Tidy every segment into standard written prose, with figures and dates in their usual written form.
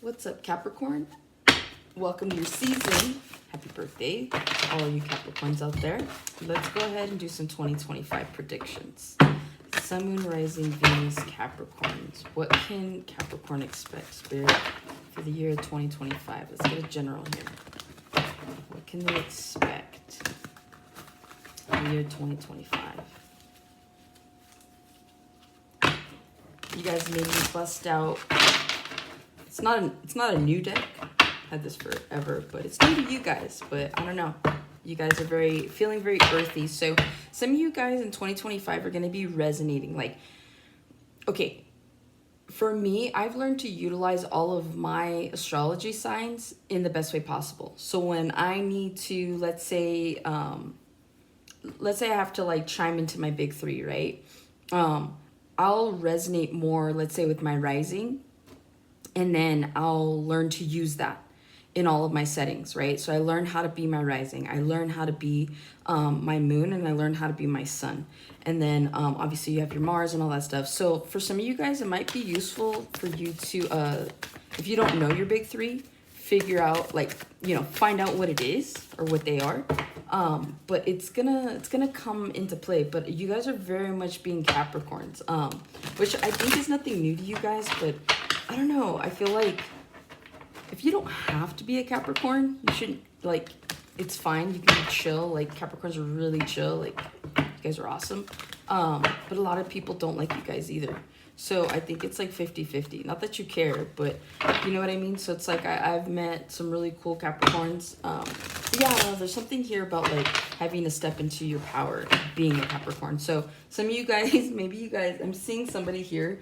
What's up, Capricorn? Welcome to your season. Happy birthday, all of you Capricorns out there. Let's go ahead and do some 2025 predictions. Sun, Moon, Rising, Venus, Capricorns. What can Capricorn expect, Spirit, for the year 2025? Let's get a general here. What can they expect for the year 2025? You guys made me bust out. It's not a new deck. Had this forever, but it's new to you guys. But I don't know. You guys are feeling very earthy. So some of you guys in 2025 are going to be resonating. Like, okay, for me, I've learned to utilize all of my astrology signs in the best way possible. So when I need to, let's say I have to like chime into my big three, right? I'll resonate more, let's say, with my rising, and then I'll learn to use that in all of my settings, right? So I learn how to be my rising, I learn how to be my moon, and I learn how to be my sun. And then obviously you have your Mars and all that stuff. So for some of you guys, it might be useful for you to, if you don't know your big three, figure out, like, find out what it is or what they are. But it's gonna come into play. But you guys are very much being Capricorns, which I think is nothing new to you guys, but I don't know. I feel like if you don't have to be a Capricorn, you shouldn't, like, it's fine. You can be chill. Like, Capricorns are really chill. Like, you guys are awesome. But a lot of people don't like you guys either. So I think it's like 50-50. Not that you care, but you know what I mean? So it's like I've met some really cool Capricorns. Yeah, there's something here about like having to step into your power, being a Capricorn. So some of you guys, maybe you guys, I'm seeing somebody here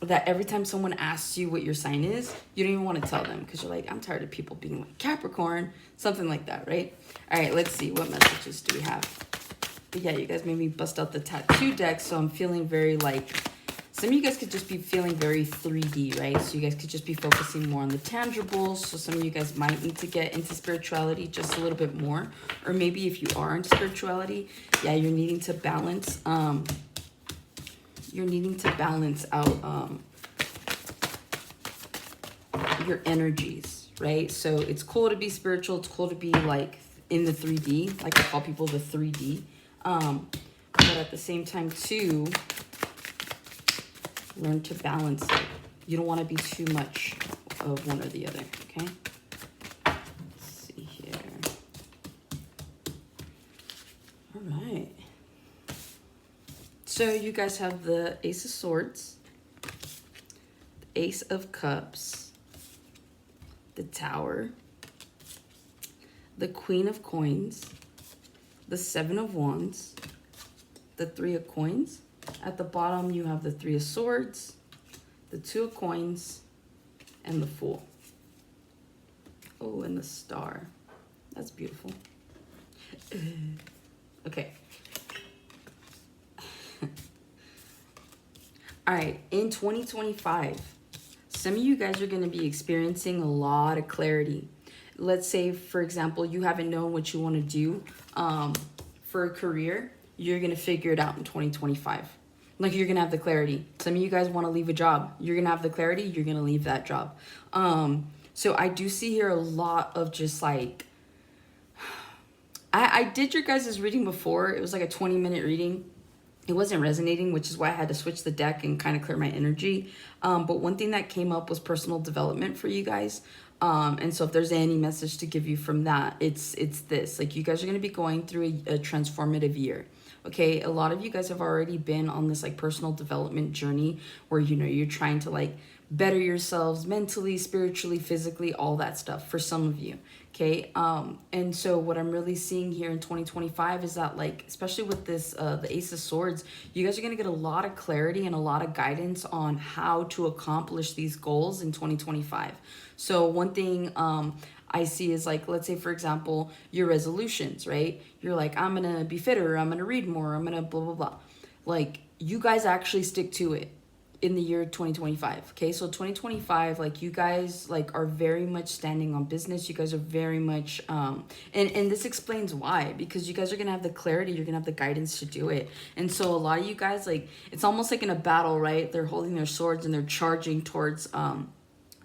that every time someone asks you what your sign is, you don't even want to tell them because you're like, I'm tired of people being like Capricorn, something like that, right? All right, let's see. What messages do we have? But yeah, you guys made me bust out the tattoo deck, so I'm feeling very like, some of you guys could just be feeling very 3D, right? So you guys could just be focusing more on the tangibles. So some of you guys might need to get into spirituality just a little bit more. Or maybe if you are into spirituality, yeah, you're needing to balance, out your energies, right? So it's cool to be spiritual. It's cool to be like in the 3D, like I call people the 3D. But at the same time too, learn to balance it. You don't want to be too much of one or the other, okay? Let's see here. All right. So you guys have the Ace of Swords, the Ace of Cups, the Tower, the Queen of Coins, the Seven of Wands, the Three of Coins. At the bottom, you have the Three of Swords, the Two of Coins, and the Fool. Oh, and the Star. That's beautiful. Okay. All right, in 2025, some of you guys are going to be experiencing a lot of clarity. Let's say, for example, you haven't known what you want to do for a career. You're going to figure it out in 2025. Like, you're going to have the clarity. Some of you guys want to leave a job. You're going to have the clarity. You're going to leave that job. So I do see here a lot of just like, I did your guys' reading before. It was like a 20-minute reading. It wasn't resonating, which is why I had to switch the deck and kind of clear my energy. But one thing that came up was personal development for you guys. And so if there's any message to give you from that, it's this. Like, you guys are going to be going through a transformative year. Okay, a lot of you guys have already been on this like personal development journey where, you're trying to like better yourselves mentally, spiritually, physically, all that stuff for some of you. Okay, and so what I'm really seeing here in 2025 is that, like, especially with this, the Ace of Swords, you guys are going to get a lot of clarity and a lot of guidance on how to accomplish these goals in 2025. So one thing I see is, like, let's say, for example, your resolutions, right? You're like, I'm going to be fitter, I'm going to read more, I'm going to blah, blah, blah. Like, you guys actually stick to it in the year 2025. Okay, so 2025, like, you guys like are very much standing on business. You guys are very much and this explains why, because you guys are gonna have the clarity, you're gonna have the guidance to do it. And so a lot of you guys, like, it's almost like in a battle, right? They're holding their swords and they're charging towards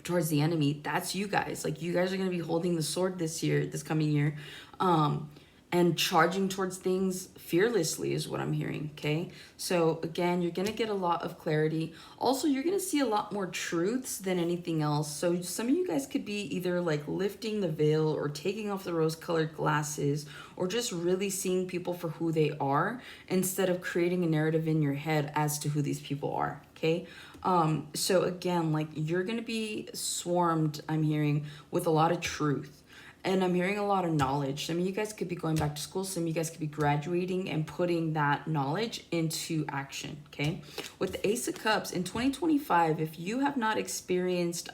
towards the enemy, that's you guys. Like, you guys are going to be holding the sword this coming year, and charging towards things fearlessly is what I'm hearing. Okay, so again, you're going to get a lot of clarity. Also, you're going to see a lot more truths than anything else. So some of you guys could be either like lifting the veil or taking off the rose-colored glasses, or just really seeing people for who they are instead of creating a narrative in your head as to who these people are. Okay, so again, like, you're gonna be swarmed, I'm hearing, with a lot of truth, and I'm hearing a lot of knowledge. Some of you guys could be going back to school, some of you guys could be graduating and putting that knowledge into action. Okay, with the Ace of Cups in 2025, if you have not experienced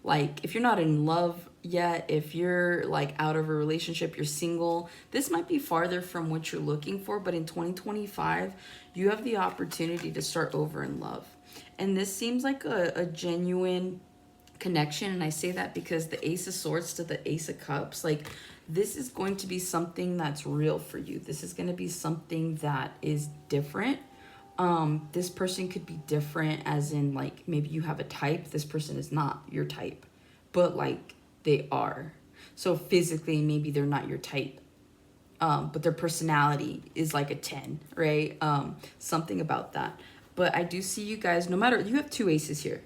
like, if you're not in love yet, if you're like out of a relationship, you're single, this might be farther from what you're looking for, but in 2025, you have the opportunity to start over in love. And this seems like a genuine connection. And I say that because the Ace of Swords to the Ace of Cups, like, this is going to be something that's real for you. This is going to be something that is different. This person could be different, as in, like, maybe you have a type, this person is not your type, but like, they are. So physically, maybe they're not your type, but their personality is like a 10, right? Something about that. But I do see you guys, no matter, you have two aces here.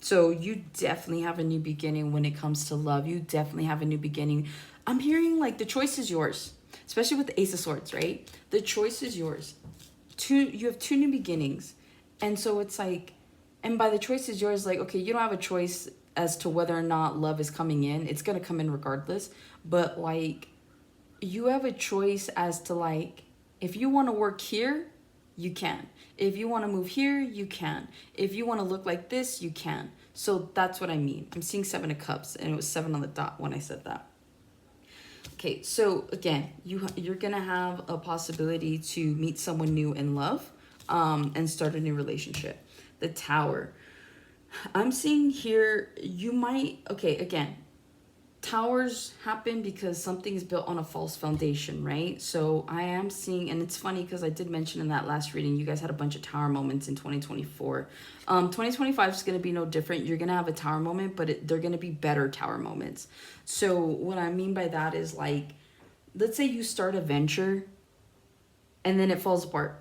So you definitely have a new beginning when it comes to love. You definitely have a new beginning. I'm hearing like the choice is yours, especially with the Ace of Swords, right? The choice is yours. You have two new beginnings. And so it's like, and by the choice is yours, like, okay, you don't have a choice as to whether or not love is coming in. It's going to come in regardless. But like, you have a choice as to, like, if you want to work here, you can. If you want to move here, you can. If you want to look like this, you can. So that's what I mean. I'm seeing 7 of Cups, and it was 7 on the dot when I said that. Okay, so again, you're going to have a possibility to meet someone new in love, and start a new relationship. The Tower. I'm seeing here, you might, okay, again, towers happen because something is built on a false foundation, right? So I am seeing, and it's funny because I did mention in that last reading, you guys had a bunch of tower moments in 2024. 2025 is going to be no different. You're going to have a tower moment, but they're going to be better tower moments. So what I mean by that is, like, let's say you start a venture and then it falls apart.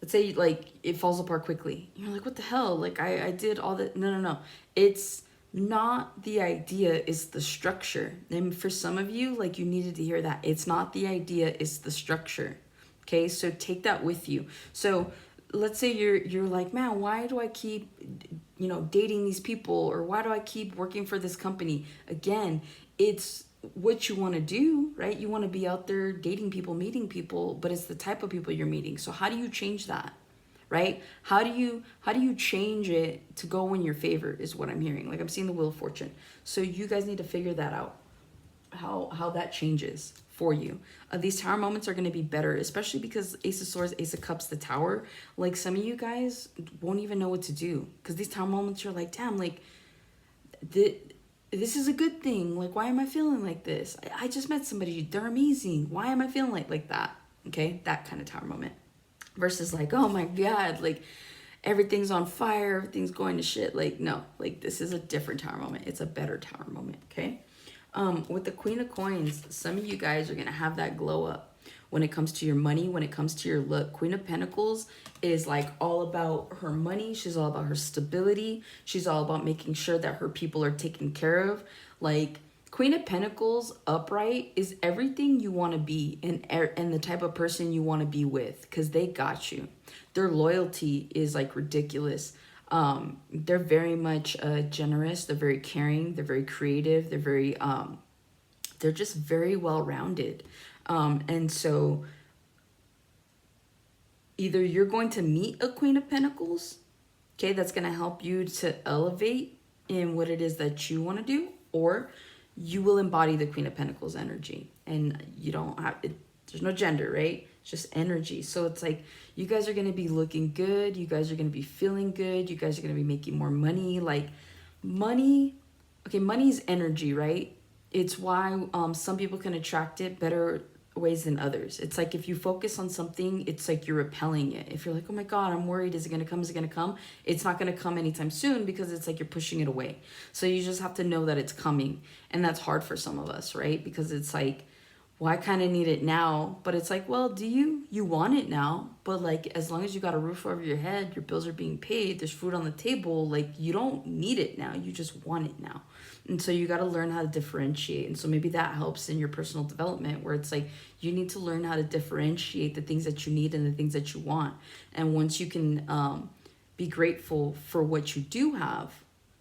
Let's say, like, it falls apart quickly. You're like, what the hell? Like, I did all that. No. It's not the idea, it's the structure. And for some of you, like, you needed to hear that. It's not the idea, it's the structure. Okay, so take that with you. So let's say you're like, man, why do I keep, dating these people? Or why do I keep working for this company? Again, it's what you want to do, right? You want to be out there dating people, meeting people, but it's the type of people you're meeting. So how do you change that? Right? How do you change it to go in your favor is what I'm hearing. Like, I'm seeing the Wheel of Fortune. So you guys need to figure that out, how that changes for you. These tower moments are going to be better, especially because Ace of Swords, Ace of Cups, the Tower. Like, some of you guys won't even know what to do because these tower moments, you're like, damn, like, this is a good thing. Like, why am I feeling like this? I just met somebody. They're amazing. Why am I feeling like that? Okay, that kind of tower moment. Versus like, oh my God, like, everything's on fire, everything's going to shit. Like, no, like, this is a different tower moment. It's a better tower moment, okay? With the Queen of Coins, some of you guys are going to have that glow up when it comes to your money, when it comes to your look. Queen of Pentacles is like all about her money. She's all about her stability. She's all about making sure that her people are taken care of. Like, Queen of Pentacles upright is everything you want to be and the type of person you want to be with, because they got you. Their loyalty is like ridiculous. They're very much generous. They're very caring. They're very creative. They're very they're just very well-rounded. And so either you're going to meet a Queen of Pentacles, okay, that's going to help you to elevate in what it is that you want to do, or you will embody the Queen of Pentacles energy. And you don't have it, there's no gender, right? It's just energy. So it's like, you guys are going to be looking good. You guys are going to be feeling good. You guys are going to be making more money. Like, money, okay, money is energy, right? It's why some people can attract it better ways than others. It's like if you focus on something, it's like you're repelling it. If you're like, oh my God, I'm worried, is it going to come? Is it going to come? It's not going to come anytime soon because it's like you're pushing it away. So you just have to know that it's coming. And that's hard for some of us, right? Because it's like, well, I kind of need it now. But it's like, well, do you? You want it now. But like, as long as you got a roof over your head, your bills are being paid, there's food on the table, like you don't need it now. You just want it now. And so you got to learn how to differentiate. And so maybe that helps in your personal development, where it's like you need to learn how to differentiate the things that you need and the things that you want. And once you can be grateful for what you do have,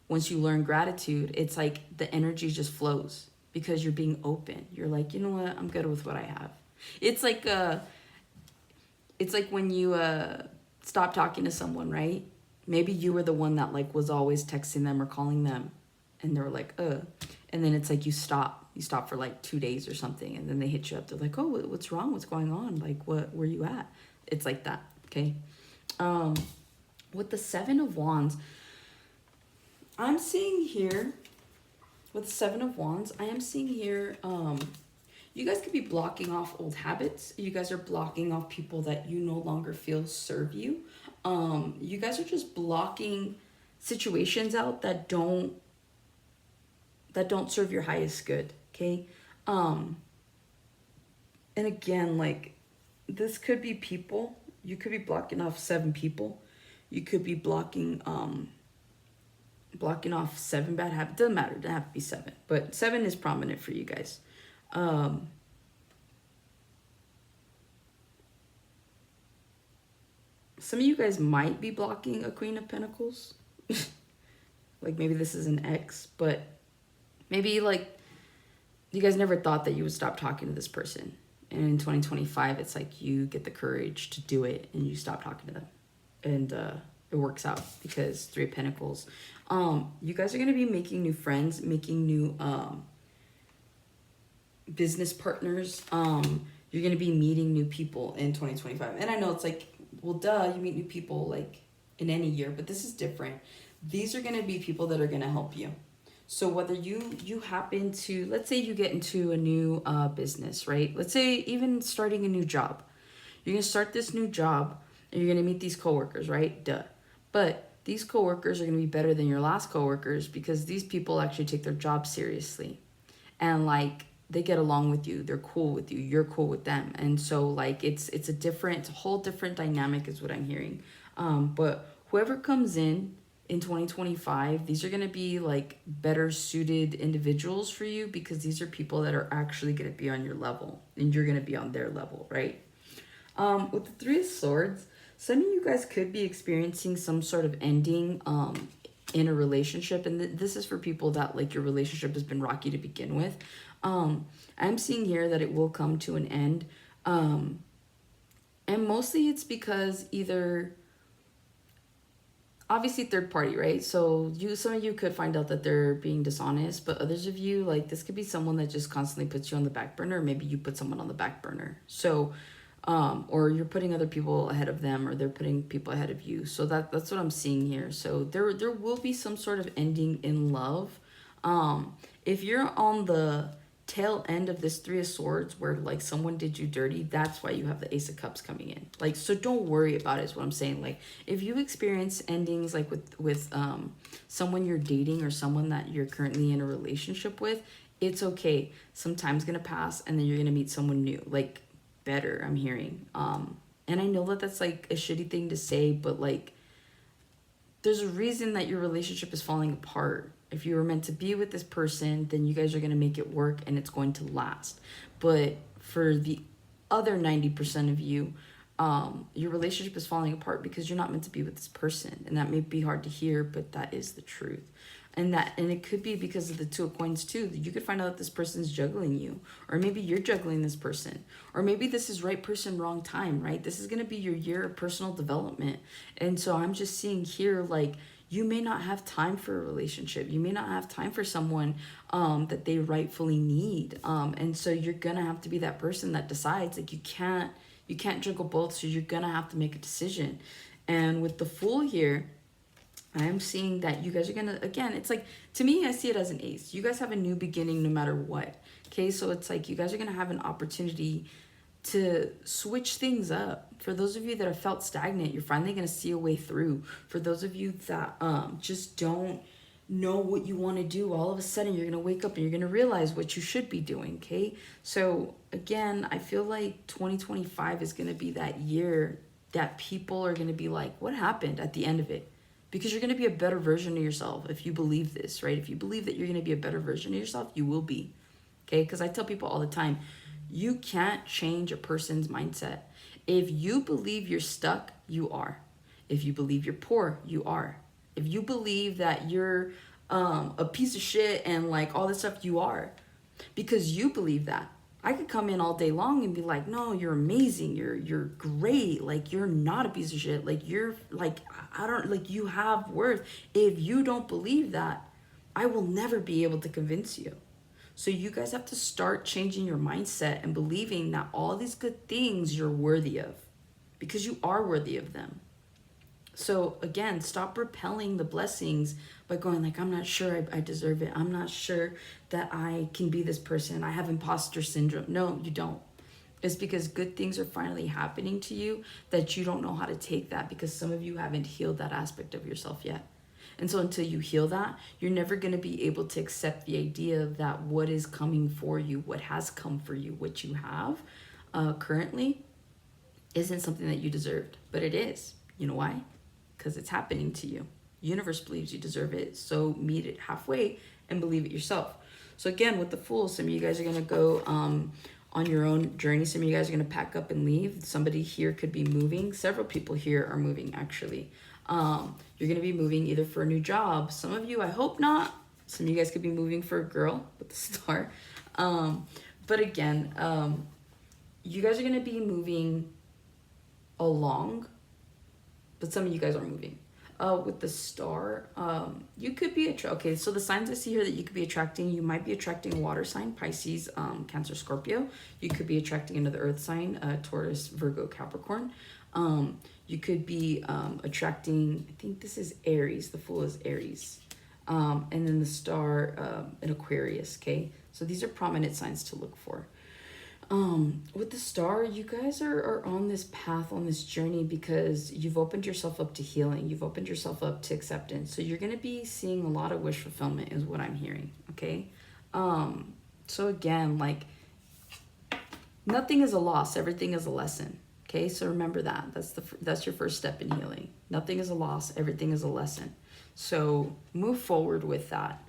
once you learn gratitude, it's like the energy just flows because you're being open. You're like, you know what? I'm good with what I have. It's like when you stop talking to someone, right? Maybe you were the one that like was always texting them or calling them, and they were like, and then it's like you stop for like 2 days or something, and then they hit you up. They're like, oh, what's wrong? What's going on? Like, where you at? It's like that. Okay. With the 7 of Wands, I'm seeing here, with the 7 of Wands, I am seeing here, you guys could be blocking off old habits. You guys are blocking off people that you no longer feel serve you. You guys are just blocking situations out that don't serve your highest good, okay? And again, like, this could be people. You could be blocking off 7 people. You could be blocking off 7 bad habits. Doesn't matter, it doesn't have to be 7, but 7 is prominent for you guys. Some of you guys might be blocking a Queen of Pentacles. Like maybe this is an ex, but maybe like you guys never thought that you would stop talking to this person. And in 2025, it's like you get the courage to do it and you stop talking to them. And it works out because 3 of Pentacles. You guys are going to be making new friends, making new business partners. You're going to be meeting new people in 2025. And I know it's like, well, duh, you meet new people like in any year, but this is different. These are going to be people that are going to help you. So whether you happen to, let's say you get into a new business, right? Let's say even starting a new job. You're going to start this new job and you're going to meet these coworkers, right? Duh. But these coworkers are going to be better than your last coworkers because these people actually take their job seriously. And like they get along with you, they're cool with you, you're cool with them. And so like it's a whole different dynamic is what I'm hearing. But whoever comes in 2025, these are going to be like better suited individuals for you because these are people that are actually going to be on your level and you're going to be on their level, right? With the 3 of Swords, some of you guys could be experiencing some sort of ending in a relationship. And this is for people that like your relationship has been rocky to begin with. I'm seeing here that it will come to an end. And mostly it's because either, obviously third party, right? So some of you could find out that they're being dishonest, but others of you, like this could be someone that just constantly puts you on the back burner. Or maybe you put someone on the back burner. So, or you're putting other people ahead of them, or they're putting people ahead of you. So that's what I'm seeing here. So there will be some sort of ending in love. If you're on the tail end of this 3 of Swords where like someone did you dirty, that's why you have the Ace of Cups coming in. Like, so don't worry about it is what I'm saying. Like if you experience endings like with someone you're dating or someone that you're currently in a relationship with, it's okay. Some time's gonna pass and then you're gonna meet someone new, like better, I'm hearing. And I know that that's like a shitty thing to say, but like there's a reason that your relationship is falling apart. If you were meant to be with this person, then you guys are going to make it work and it's going to last. But for the other 90% of you, your relationship is falling apart because you're not meant to be with this person. And that may be hard to hear, but that is the truth. And it could be because of the 2 of Coins too. You could find out that this person's juggling you, or maybe you're juggling this person, or maybe this is right person, wrong time, right? This is going to be your year of personal development. And so I'm just seeing here, like, you may not have time for a relationship. You may not have time for someone that they rightfully need. And so you're going to have to be that person that decides, like, you can't juggle both. So you're going to have to make a decision. And with the Fool here, I'm seeing that you guys are going to, again, it's like, to me, I see it as an ace. You guys have a new beginning no matter what. Okay, so it's like you guys are going to have an opportunity to switch things up. For those of you that have felt stagnant, you're finally going to see a way through. For those of you that just don't know what you want to do, all of a sudden you're going to wake up and you're going to realize what you should be doing, okay? So again, I feel like 2025 is going to be that year that people are going to be like, what happened at the end of it? Because you're going to be a better version of yourself if you believe this, right? If you believe that you're going to be a better version of yourself, you will be, okay? Because I tell people all the time, you can't change a person's mindset. If you believe you're stuck, you are. If you believe you're poor, you are. If you believe that you're a piece of shit and like all this stuff, you are. Because you believe that. I could come in all day long and be like, no, you're amazing. You're great. Like, you're not a piece of shit. Like, you're like, you have worth. If you don't believe that, I will never be able to convince you. So you guys have to start changing your mindset and believing that all these good things you're worthy of, because you are worthy of them. So again, stop repelling the blessings by going like, I'm not sure I deserve it. I'm not sure that I can be this person. I have imposter syndrome. No, you don't. It's because good things are finally happening to you that you don't know how to take that, because some of you haven't healed that aspect of yourself yet. And so until you heal that, you're never going to be able to accept the idea that what is coming for you, what has come for you, what you have currently isn't something that you deserved. But it is. You know why? Because it's happening to you. Universe believes you deserve it. So meet it halfway and believe it yourself. So again, with the Fool, some of you guys are going to go on your own journey. Some of you guys are going to pack up and leave. Somebody here could be moving. Several people here are moving, actually. You're going to be moving either for a new job. Some of you, I hope not. Some of you guys could be moving for a girl with the star. But again, you guys are going to be moving along. But some of you guys are moving. With the star, you could be okay, so the signs I see here that you could be attracting, you might be attracting a water sign, Pisces, Cancer, Scorpio. You could be attracting another earth sign, Taurus, Virgo, Capricorn. You could be attracting, I think this is Aries. The Fool is Aries. And then the star, an Aquarius, okay? So these are prominent signs to look for. With the star, you guys are on this path, on this journey, because you've opened yourself up to healing. You've opened yourself up to acceptance. So you're going to be seeing a lot of wish fulfillment is what I'm hearing. Okay. So again, like, nothing is a loss. Everything is a lesson. Okay. So remember that. That's your first step in healing. Nothing is a loss. Everything is a lesson. So move forward with that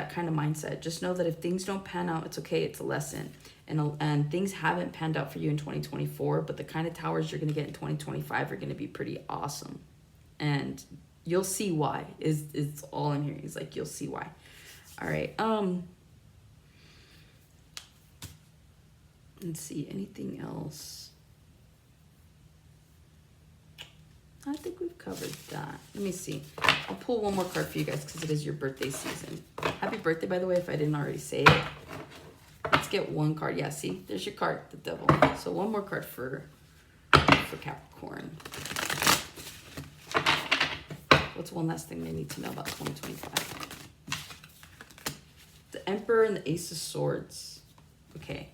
kind of mindset. Just know that if things don't pan out, it's okay. It's a lesson. And things haven't panned out for you in 2024, but the kind of towers you're going to get in 2025 are going to be pretty awesome. And you'll see why. Is all I'm hearing. Is like, you'll see why. All right. Let's see. Anything else? I think we've covered that. Let me see. I'll pull one more card for you guys because it is your birthday season. Happy birthday, by the way, if I didn't already say it. Let's get one card. Yeah, see? There's your card, the Devil. So one more card for Capricorn. What's one last thing they need to know about 2025? The Emperor and the Ace of Swords. Okay.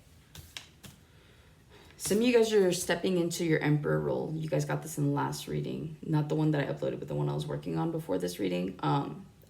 Some of you guys are stepping into your Emperor role. You guys got this in the last reading. Not the one that I uploaded, but the one I was working on before this reading.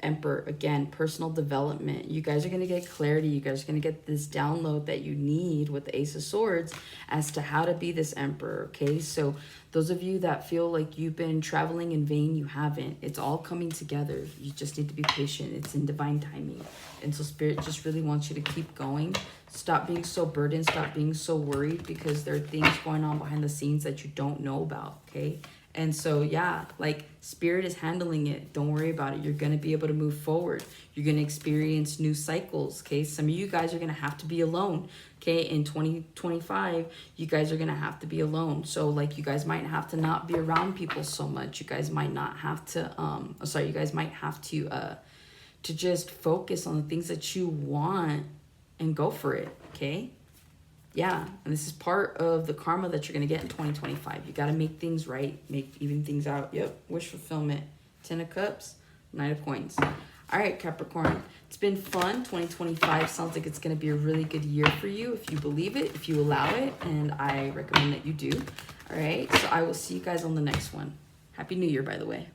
Emperor, again, personal development. You guys are going to get clarity. You guys are going to get this download that you need with the Ace of Swords as to how to be this Emperor, okay? So those of you that feel like you've been traveling in vain, you haven't. It's all coming together. You just need to be patient. It's in divine timing. And so Spirit just really wants you to keep going. Stop being so burdened. Stop being so worried, because there are things going on behind the scenes that you don't know about, okay? And so, yeah, like, Spirit is handling it. Don't worry about it. You're going to be able to move forward. You're going to experience new cycles, okay? Some of you guys are going to have to be alone, okay? In 2025, you guys are going to have to be alone. So, like, you guys might have to not be around people so much. You guys might not have to, you guys might have to just focus on the things that you want and go for it, okay? Yeah, and this is part of the karma that you're going to get in 2025. You got to make things right, even things out. Yep, wish fulfillment. 10 of Cups, Knight of Coins. All right, Capricorn. It's been fun. 2025 sounds like it's going to be a really good year for you if you believe it, if you allow it, and I recommend that you do. All right, so I will see you guys on the next one. Happy New Year, by the way.